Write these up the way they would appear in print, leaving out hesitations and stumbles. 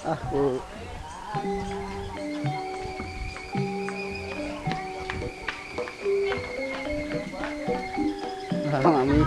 Aku Mami.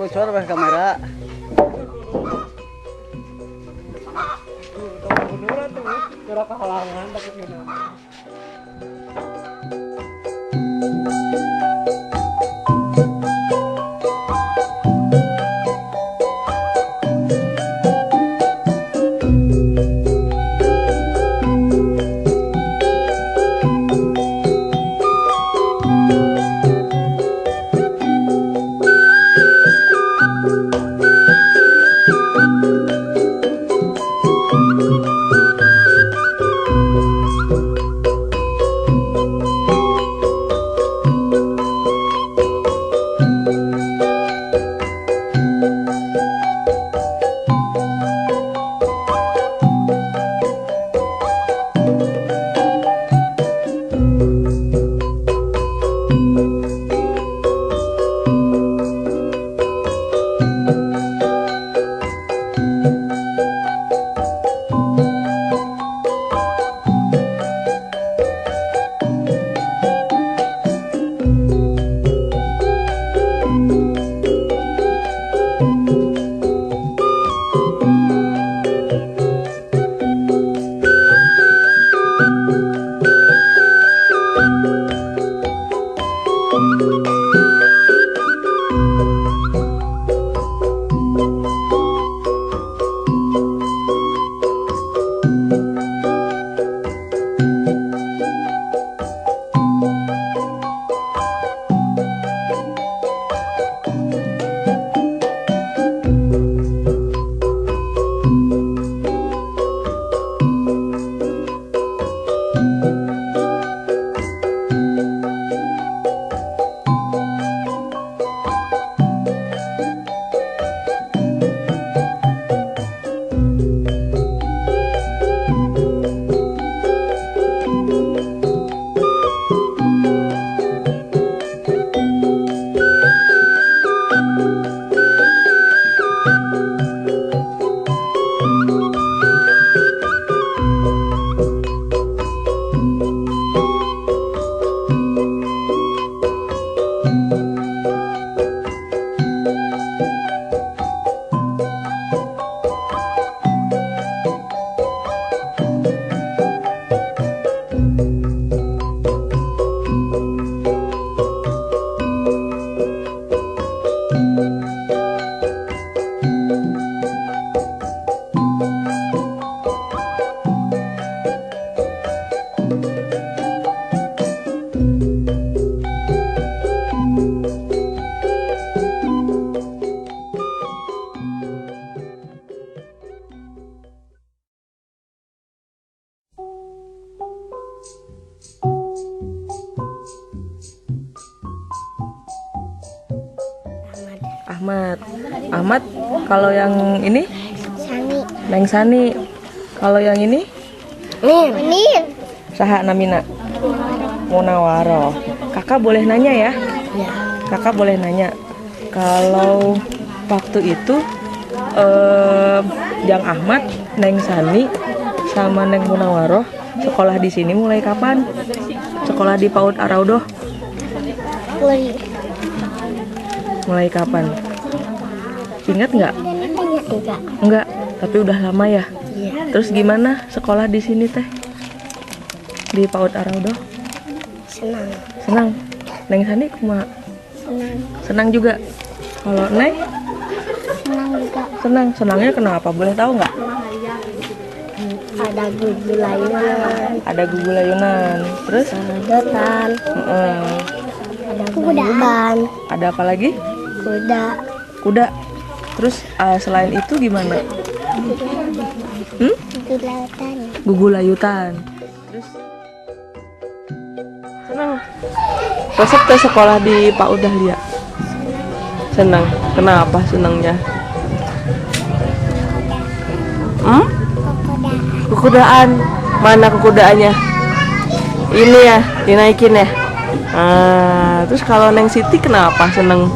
Suara pakai kamera. Beneran tuh, suara kehalangan takut gimana. Ahmad, kalau yang ini? Sani. Neng Sani. Kalau yang ini? Min. Saha namina? Munawaro. Kakak boleh nanya ya? Ya. Kakak boleh nanya. Kalau waktu itu Jang Ahmad, Neng Sani, sama Neng Munawaro sekolah di sini mulai kapan? Sekolah di PAUD Araudoh? Mulai kapan? Ingat nggak? Enggak. Enggak, tapi udah lama ya. Iya. Terus gimana sekolah di sini teh? Di PAUD Araudo? Senang. Senang. Neng Sani kumaha? Senang. Senang juga. Kalau Neng? Senang juga. Senang. Senangnya kenapa? Boleh tahu nggak? Ada gugu layunan. Ada gugu layunan. Terus? Sedotan. Ada kuda. Ada apa lagi? Kuda. Kuda. Terus selain itu gimana? Gugu lautan. Gugu layutan. Terus? Senang. Resep teh sekolah di PAUD Dahlia? Senang. Kenapa senangnya? Kekudaan. Mana kekudaannya? Ini ya, dinaikin ya. Terus kalau Neng Siti kenapa seneng?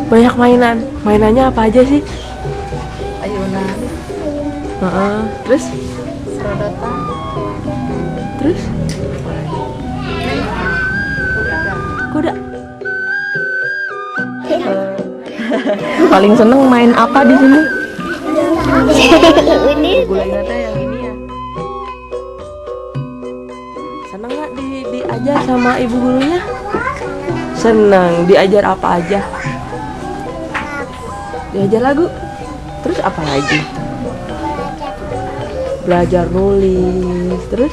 Banyak mainan. Mainannya apa aja sih? Ayunan, Terus? serodotan, Terus? Kuda. Paling seneng main apa di sini? Ini Gulanya teh yang ini ya. Seneng nggak diajar sama ibu gurunya? Seneng. Diajar apa aja? Diajar lagu. Terus apa lagi? Belajar nulis. Terus?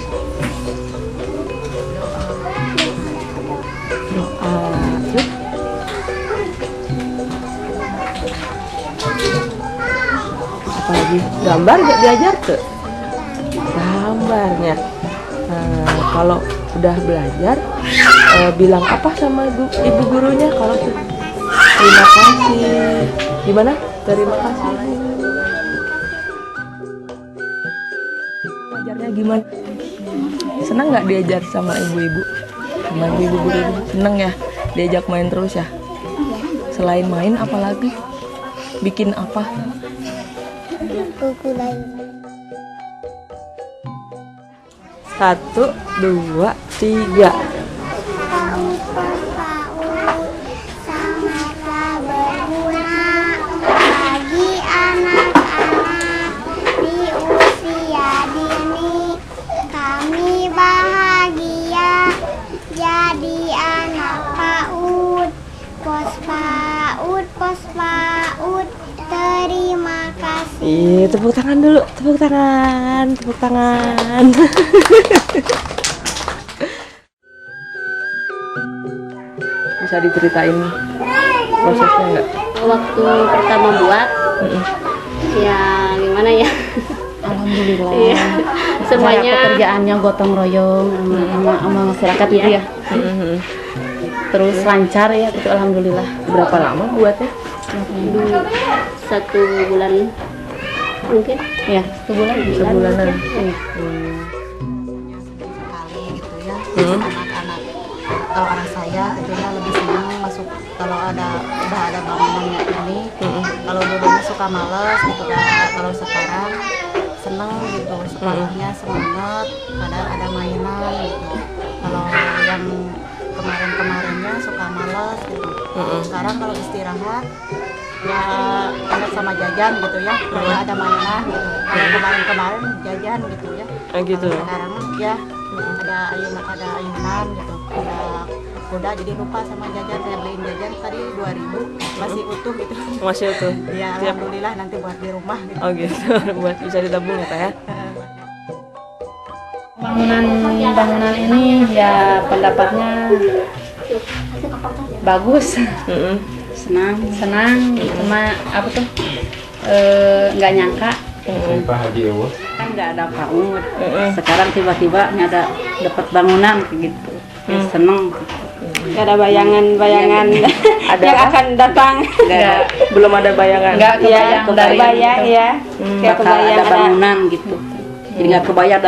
Doa. Terus? Apa lagi? Gambar gak diajar tuh? Gambarnya. Kalau udah belajar, bilang apa sama ibu gurunya kalau tuh? Terima kasih. Gimana? Terima kasih. Belajarnya gimana? Senang nggak diajar sama ibu-ibu? Sama ibu guru? Seneng ya? Diajak main terus ya? Selain main apa lagi? Bikin apa? gugu layunan. 1, 2, 3. Sangatlah berguna bagi anak-anak di usia dini. Kami bahagia jadi anak PAUD. Pos PAUD, terima kasih. Tepuk tangan dulu, tepuk tangan. Bisa diceritain prosesnya nggak? Waktu pertama buat, ya gimana ya? alhamdulillah. Iya. Semuanya Pekerjaannya gotong royong sama masyarakat gitu ya. terus lancar ya, gitu alhamdulillah. Berapa lama buatnya? 1 bulan mungkin. Ya, Sebulanan. Sekali gitu ya, anak-anak. Kalau anak saya gitu ya lebih senang masuk kalau udah ada bangunannya ini. Kalau dulunya suka males gitu kan, kalau sekarang seneng gitu, sekolahnya semangat, ada mainan gitu. Kalau yang kemarin-kemarinnya suka males gitu. Sekarang kalau istirahat ya ingat sama jajan gitu ya, kalau ada mainan gitu. Kalau kemarin-kemarin jajan gitu ya. Gitu. Kalau sekarang ya ada ayunan gitu, ada kuda, jadi lupa sama jajan. Saya beliin jajan tadi 2.000 masih utuh gitu. Masih tuh. Ya alhamdulillah, nanti buat di rumah gitu. Oh gitu. Buat bisa ditabung ya, Teh ya. Bangunan ini ya pendapatnya bagus. Senang, cuma apa tuh? Nggak nyangka. Kan nggak ada PAUD. Sekarang tiba-tiba ada dapat bangunan kayak gitu. Ya, seneng. Gak ada bayangan Ada yang apa? akan datang. Belum ada bayangan. Nggak kebayang dari Kebayang ya. Kayak bakal kebayang ada bangunan gitu. Jadi nggak kebayang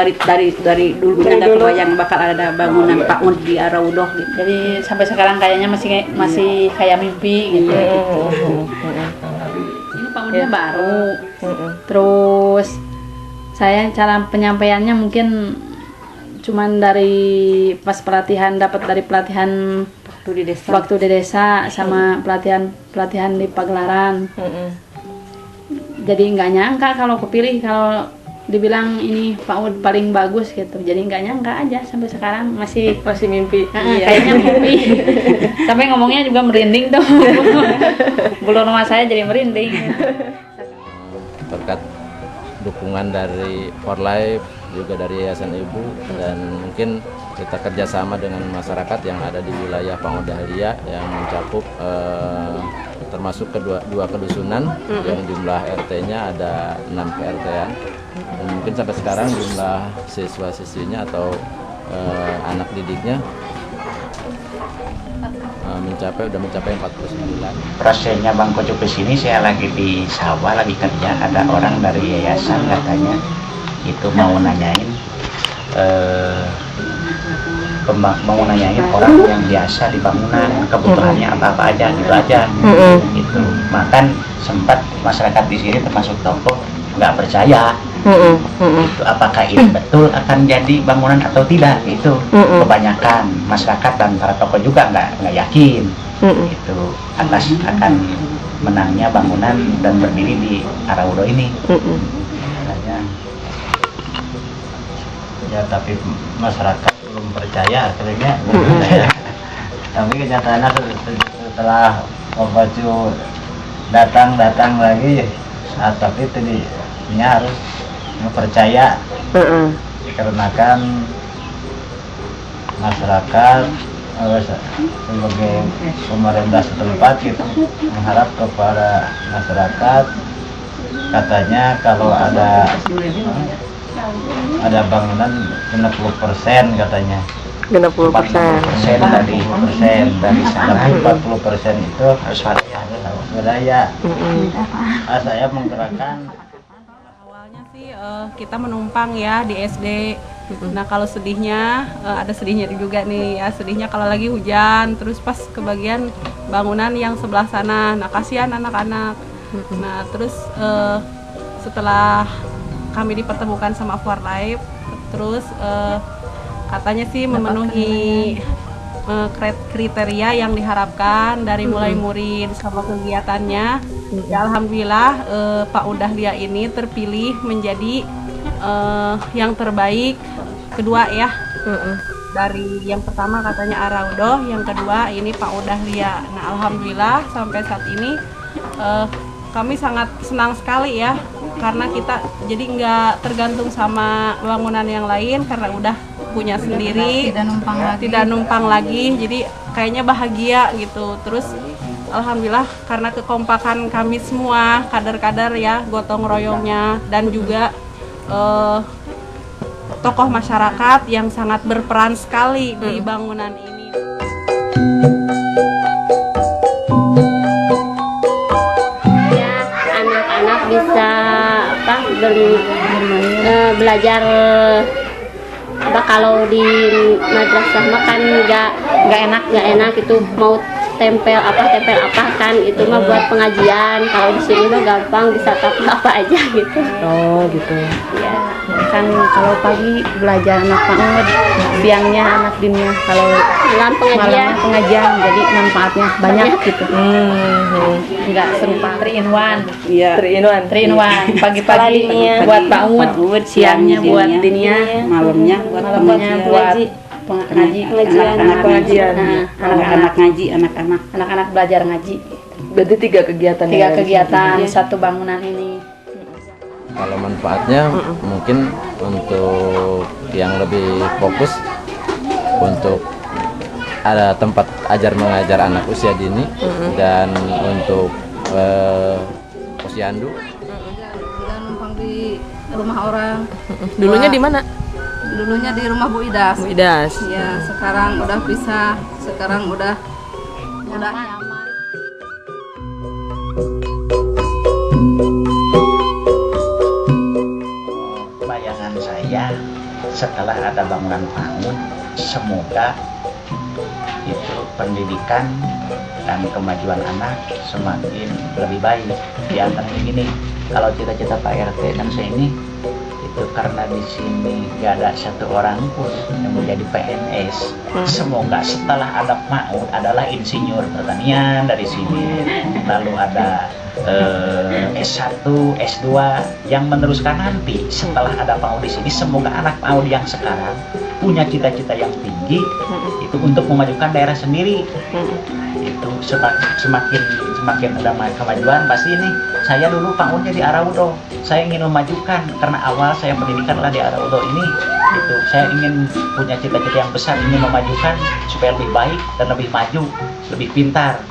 dari dulunya nggak kebayang bakal ada bangunan PAUD di Araudo gitu. Jadi sampai sekarang kayaknya masih kayak mimpi gitu. Ini PAUD-nya baru. Terus saya cara penyampaiannya mungkin cuman dari pas pelatihan, dapat dari pelatihan waktu di desa sama pelatihan di Pagelaran. Jadi nggak nyangka kalau kepilih, kalau dibilang ini PAUD paling bagus gitu. Jadi nggak nyangka aja sampai sekarang masih mimpi. kayaknya mimpi. Sampai ngomongnya juga merinding tuh. Bulu rumah saya jadi merinding. Berkat dukungan dari For Life, juga dari Yayasan Ibu, dan mungkin kita kerjasama dengan masyarakat yang ada di wilayah Pango Dahlia yang mencakup termasuk dua kedusunan yang jumlah RT-nya ada 6 RT-an. Dan mungkin sampai sekarang jumlah siswa-siswinya atau anak didiknya udah mencapai 49. Prosesnya Bang Kocok ke sini, saya lagi di sawah, lagi kerja, ada orang dari yayasan katanya itu mau nanyain mau nanyain orang yang biasa di bangunan kebutuhannya apa aja gitu aja. Itu makan sempat masyarakat di sini termasuk tokoh nggak percaya. Itu apakah ini betul akan jadi bangunan atau tidak, itu kebanyakan masyarakat dan para tokoh juga nggak yakin itu akan menangnya bangunan dan berdiri di Araudo ini. Ya tapi masyarakat belum percaya akhirnya. Tapi kenyataannya setelah Baju datang lagi, tapi tadinya harus percaya karena kan masyarakat sebagai pemerintah setempat gitu mengharap kepada masyarakat, katanya kalau ada bangunan 60% katanya 60%. 40% dari sana 40% itu harus swadaya. Saya menggerakkan. Awalnya sih kita menumpang ya di SD. Nah kalau sedihnya ada sedihnya juga nih ya, sedihnya kalau lagi hujan terus pas kebagian bangunan yang sebelah sana. Nah kasihan anak-anak. Nah terus setelah kami dipertemukan sama For Life, terus katanya sih memenuhi kriteria yang diharapkan dari mulai murid sama kegiatannya. Ya, alhamdulillah PAUD Dahlia ini terpilih menjadi yang terbaik kedua ya. Dari yang pertama katanya Araudo, yang kedua ini PAUD Dahlia. Nah alhamdulillah sampai saat ini kami sangat senang sekali ya, karena kita jadi nggak tergantung sama bangunan yang lain karena udah punya sendiri, tidak numpang lagi, jadi kayaknya bahagia gitu. Terus alhamdulillah karena kekompakan kami semua kader-kader ya, gotong royongnya, dan juga tokoh masyarakat yang sangat berperan sekali di bangunan ini. Bisa belajar kalau di madrasah mah kan nggak enak itu mau tempel apa kan itu mah buat pengajian. Kalau di sini mah gampang bisa apa aja gitu. Oh gitu Ya kan kalau pagi belajar anak PAUD, siangnya anak dinia, kalau Malam pengajian, jadi manfaatnya banyak gitu. Nggak serupa 3 in 1. Iya, 3 in 1. Pagi-pagi buat PAUD, siangnya buat dinia, malamnya buat anak-anak belajar ngaji. Berarti 3 kegiatan. 3 kegiatan satu bangunan ini. Kalau manfaatnya mungkin untuk yang lebih fokus untuk ada tempat ajar mengajar anak usia dini, dan untuk posyandu. Kita numpang di rumah orang. Dulunya di mana? Dulunya di rumah Bu Idas. Bu Idas. Ya, sekarang udah pisah. Sekarang udah nyaman. Bayangan saya setelah ada bangunan PAUD, semoga itu pendidikan dan kemajuan anak semakin lebih baik. Di antaranya gini, kalau cita-cita Pak RT dan saya ini itu karena di sini nggak ada satu orang pun yang menjadi PNS. Semoga setelah ada PAUD adalah insinyur pertanian dari sini, lalu ada S1, S2 yang meneruskan nanti setelah ada PAUD di sini. Semoga anak PAUD yang sekarang punya cita-cita yang tinggi itu untuk memajukan daerah sendiri. Itu semakin ada kemajuan pasti ini. Saya dulu PAUD-nya di Araudo, saya ingin memajukan karena awal saya pendidikan lah di Araudo ini. Gitu. Saya ingin punya cita-cita yang besar, ingin memajukan supaya lebih baik dan lebih maju, lebih pintar.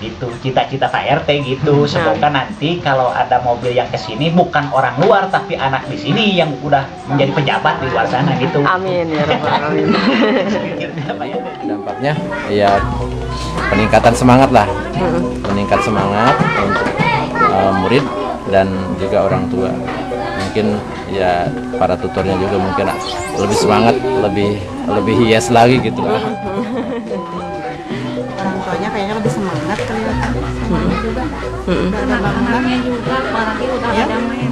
Gitu, cita-cita Pak RT gitu. Semoga nanti kalau ada mobil yang kesini bukan orang luar tapi anak di sini yang udah menjadi pejabat di luar sana gitu. Amin ya Rabbal alamin. Dampaknya ya peningkatan semangat lah, meningkat semangat untuk murid dan juga orang tua. Mungkin ya para tutornya juga mungkin lebih semangat, lebih hias lagi gitu lah. Orang tuanya kayaknya lebih semangat kelihatan, semangat juga. Anak-anaknya juga, apalagi udah ada main.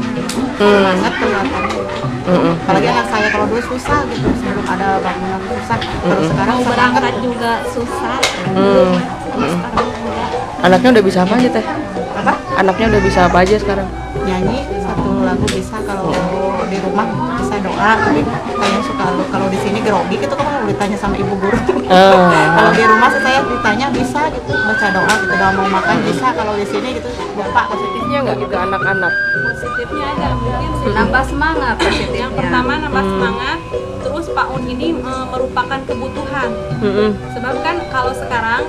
Semangat kelihatan. Apalagi anak saya kalau dulu susah gitu, sebelum ada bangunan susah. Kalau sekarang Mau berangkat juga susah. Anaknya udah bisa apa aja teh? apa? Anaknya udah bisa apa aja sekarang? Nyanyi satu lagu bisa, kalau di rumah bisa doa, tapi kayaknya suka kalau di sini grogi gitu kalau ditanya sama ibu guru. Kalau di rumah sih saya ditanya bisa gitu, baca doa gitu, doa mau makan bisa, kalau di sini gitu lupa. Positifnya nggak ke anak-anak? Positifnya ada mungkin sih. Nambah semangat Yang positifnya. pertama nambah semangat, terus PAUD ini merupakan kebutuhan. Sebab kan kalau sekarang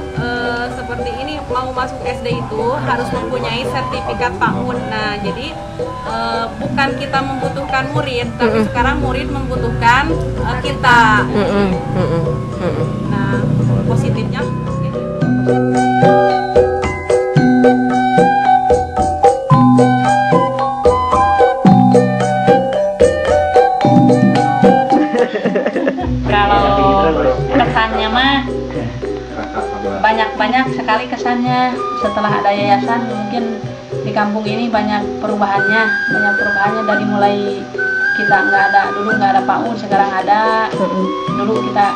seperti ini mau masuk SD itu harus mempunyai sertifikat PAUD. Nah, jadi bukan kita membutuhkan murid, tapi sekarang murid membutuhkan kita. Nah, positifnya gitu. Kalau kesannya mah banyak sekali kesannya. Setelah ada yayasan mungkin di kampung ini banyak perubahannya dari mulai kita dulu nggak ada PAUD, sekarang ada. Dulu kita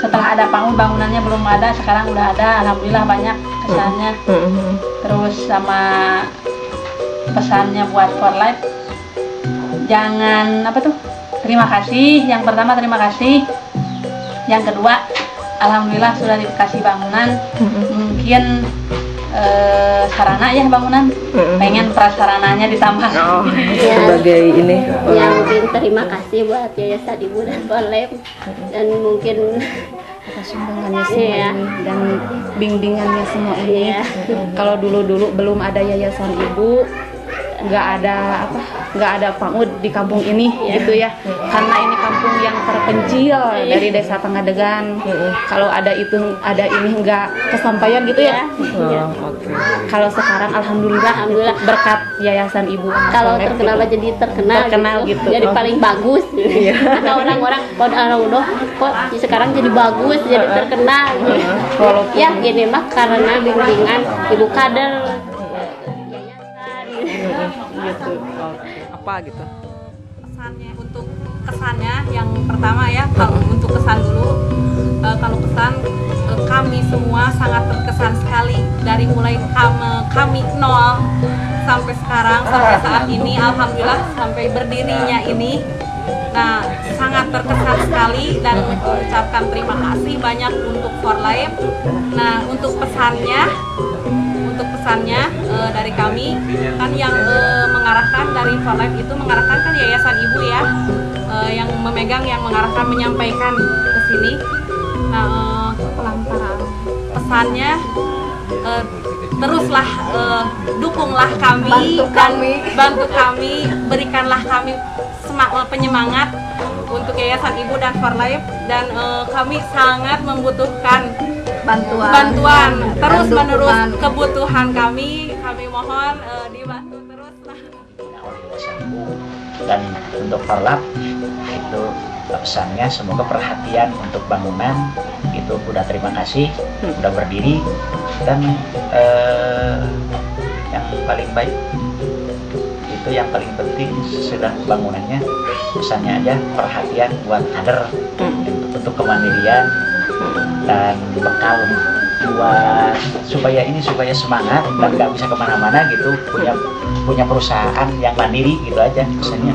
setelah ada PAUD bangunannya belum ada, sekarang udah ada, alhamdulillah banyak kesannya. Terus sama pesannya buat For Life, jangan terima kasih. Yang pertama terima kasih, yang kedua alhamdulillah sudah dikasih bangunan. Mungkin sarana ya bangunan, pengen prasarananya ditambah. Sebagai ini Ya mungkin terima kasih buat Yayasan Ibu dan For Life, dan mungkin atas sumbangannya semua Iya. ini dan bimbingannya semua ini. Iya. Kalau dulu belum ada Yayasan Ibu, nggak ada PAUD di kampung ini gitu ya, karena ini kampung yang terpencil dari desa Pangadegan. Kalau ada ini nggak kesampaian gitu ya. Kalau sekarang alhamdulillah berkat Yayasan Ibu kalau Soleh terkenal gitu. jadi terkenal gitu. jadi paling bagus. Ada orang-orang udah kok sekarang jadi bagus, jadi terkenal. Walaupun Ya gini mah karena bimbingan ibu kader. gitu. Apa gitu? Untuk kesannya yang pertama ya, kalau untuk kesan dulu, kalau kesan kami semua sangat terkesan sekali dari mulai kami nol sampai sekarang, sampai saat ini, alhamdulillah sampai berdirinya ini. Nah, sangat terkesan sekali dan ucapkan terima kasih banyak untuk For Life. Nah, untuk pesannya dari kami kan yang mengarahkan dari For Life itu mengarahkan kan Yayasan Ibu ya, yang mengarahkan menyampaikan ke sini. Nah, pesannya teruslah dukunglah kami, bantu kami, berikanlah kami penyemangat untuk Yayasan Ibu dan For Life, dan kami sangat membutuhkan bantuan terus menerus kebutuhan kami mohon dibantu terus lah. Dan untuk For Life itu pesannya semoga perhatian untuk bangunan itu udah terima kasih, udah berdiri, dan yang paling baik Itu yang paling penting sudah bangunannya, pesannya aja perhatian buat kader untuk kemandirian dan bekal buat supaya semangat dan nggak bisa kemana-mana gitu, punya perusahaan yang mandiri gitu aja pesannya.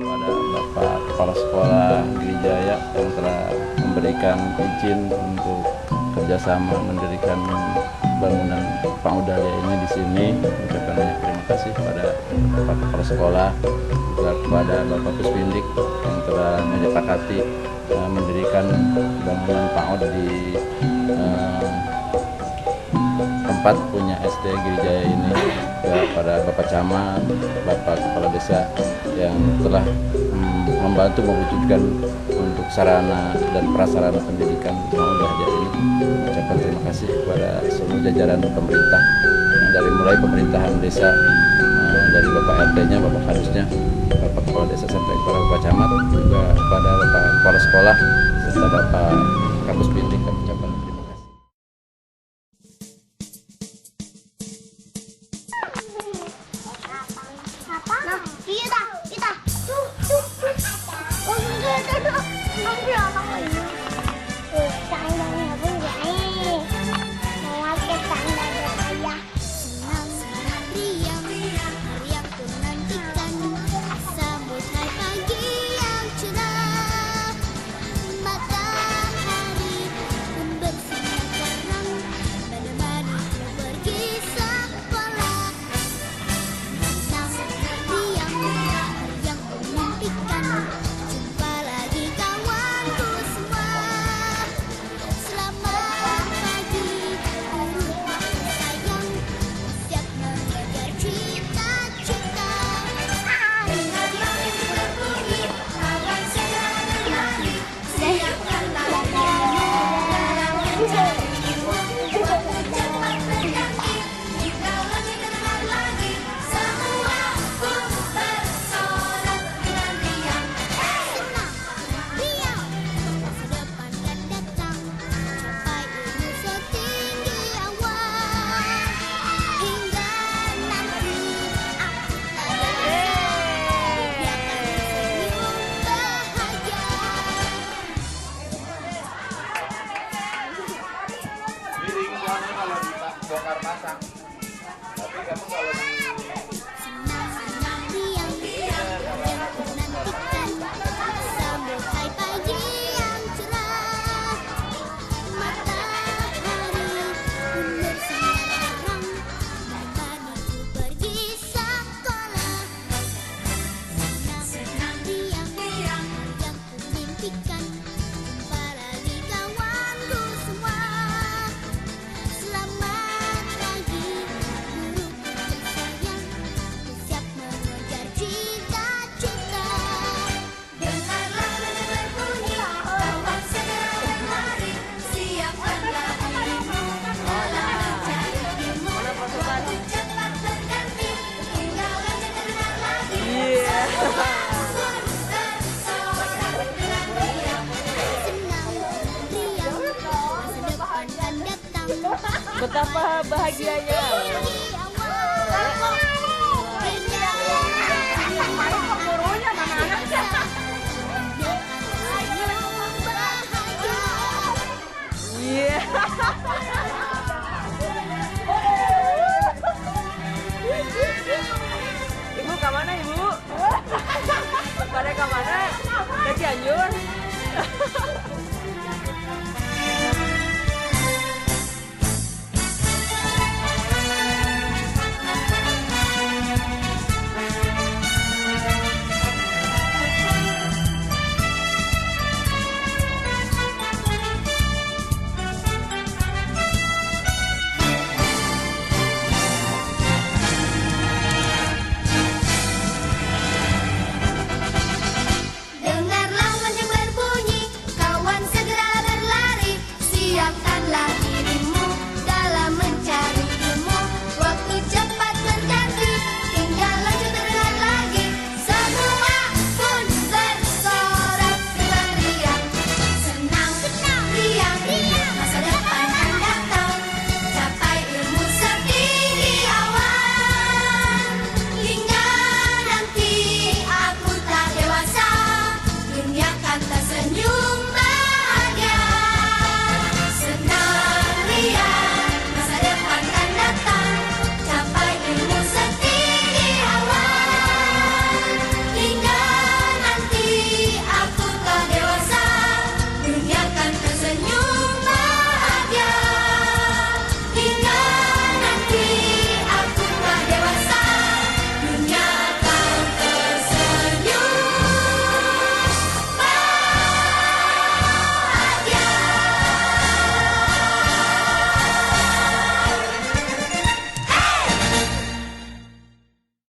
Kepada Bapak Kepala Sekolah Grijaya yang telah memberikan izin untuk kerjasama mendirikan bangunan Pangudalia ini di sini, ucapkan banyak terima kasih kepada Bapak Kepala Sekolah, juga kepada Bapak Puspindik yang telah menyepakati mendirikan bangunan PAUD di tempat punya SD Grijaya ini, juga pada Bapak Camat, Bapak Kepala Desa yang telah membantu mewujudkan untuk sarana dan prasarana pendidikan Pangudalia ini. Ucapkan terima kasih kepada seluruh jajaran pemerintah, dari mulai pemerintahan desa, dari Bapak RT-nya, Bapak Kadusnya, Bapak Kepala Desa sampai kepada Bapak Camat, juga kepada Bapak Kepala Sekolah serta Bapak Kapus Bintik. Kami ucapkan terima kasih. Betapa bahagianya. Iya.